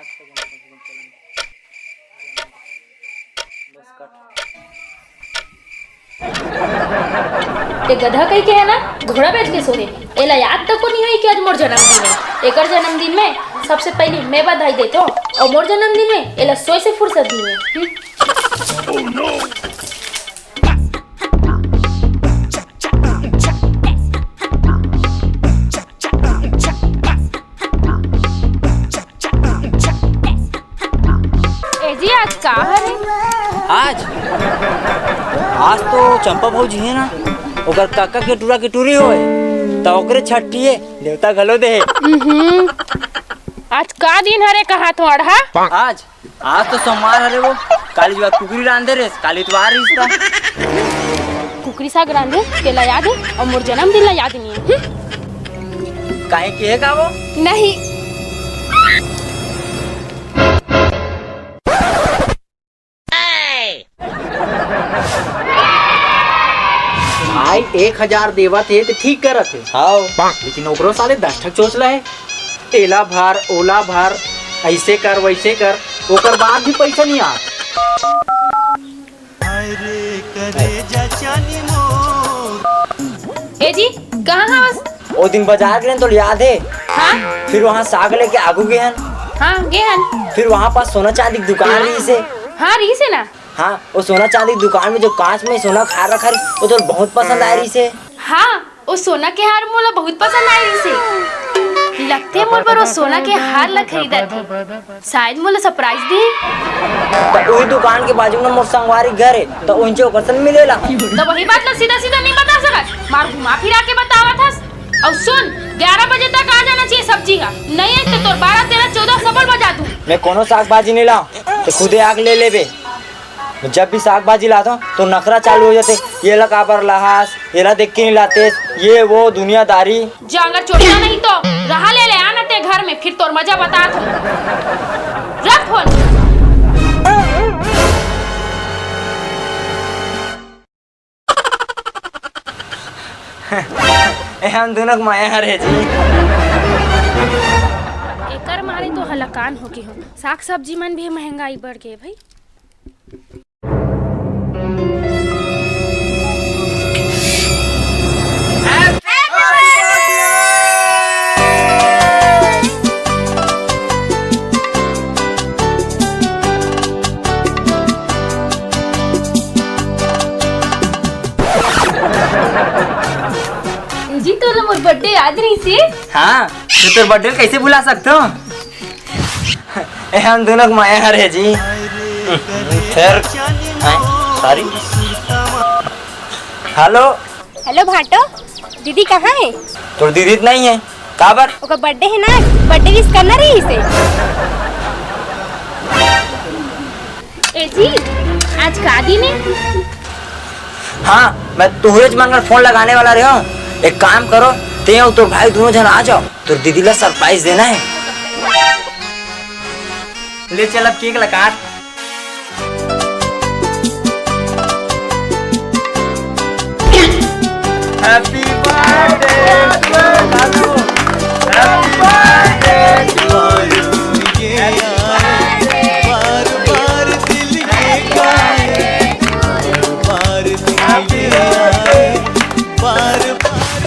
तक हम कम से कम चलेंगे। बस कट। ते गधा कही के है ना घोड़ा बेच के सोहे एला याद तक को नहीं है कि आज मोर जन्मदिन है। एकर जन्मदिन में सबसे पहले मैं बधाई देता हूँ और मोर जन्मदिन में एला सोए से फुर्सत नहीं है। ए जी आज का है? आज तो चंपा भौजी है ना ओकर काका के टूरा के टूरी होए तो ओकरे छठी है देवता गलो दे। आज का दिन हरे कहा तो अढ़ा? आज तो सोमवार हरे वो काली जो कुकरी रांधे रे काली इतवार रिश्ता कुकरी साग रांधे तेला याद है और मोर जन्मदिन ला याद नहीं है। काहे के का वो नहीं भाई 1000 देवा थे तो ठीक करत थे हां लेकिन ओकरो साले 10 ठक चोचला है एला भर ओला भर ऐसे कर वैसे कर ओकर बाद भी पैसा नहीं आ। ए जी कहाँ हवस? ओ दिन बाजार गए तो याद है। हाँ फिर वहाँ साग लेके आगू गए हन। हाँ गए हन। फिर वहाँ पास सोना चांदी की दुकान रही से। हाँ रही से ना। हाँ वो सोना चांदी की दुकान में जो कांच में सोना खा रखा रही वो तो बहुत पसंद आ रही से। हाँ वो सोना के हार मोला बहुत पसंद आई रही से। लगते मोर पर वो सोना के हार ला खरीदा थे शायद मोला सरप्राइज दी। तो वही दुकान के बाजू में मोर संगवारी घर है तो उनसे ओकरसन मिलेला। तो वही बात ला सीधा सीधा नहीं बता सकत मार घुमा फिरा के बतावा था। और सुन 11 बजे तक आ जाना चाहिए सब्जी का नहीं है तो तोर 12 13 14 सबल बजा दूं। मैं कोनो साग भाजी नहीं लाऊं तो खुदे आग ले लेबे। जब भी साग भाजी लाता हूँ तो नखरा चालू हो जाते ये लगा पर लहास ये देख के नहीं लाते ये वो दुनियादारी। जांगर छोड़ना नहीं तो रहा ले आना ते घर में फिर तोर मजा बता दूं। रख फोन। हम दोनों माया हरे जी। एकर मारे तो हलकान हो के हो साग सब्जी मन भी महंगाई बढ़ गए भाई। जी तो मोर बर्थडे याद नहीं से? हाँ तो तेरे बर्थडे कैसे भुला सकते हो? हम दोनों माया हरे जी। फिर सॉरी। हेलो हेलो भाटो दीदी कहाँ है? तो दीदी नहीं है काबर ओका बर्थडे है ना बर्थडे विश करना रही से। ए जी आज का दिन है? हाँ मैं तुहरे मंगल फोन लगाने वाला रहा हूँ। एक काम करो ते और तो भाई दोनों जन आ जाओ तो दीदी ला सरप्राइज देना है। ले चल अब केक ला काट। हैप्पी बर्थडे काकू हैप्पी बर्थडे टू यू। बार बार दिल के गाए बार दिल आए बार बार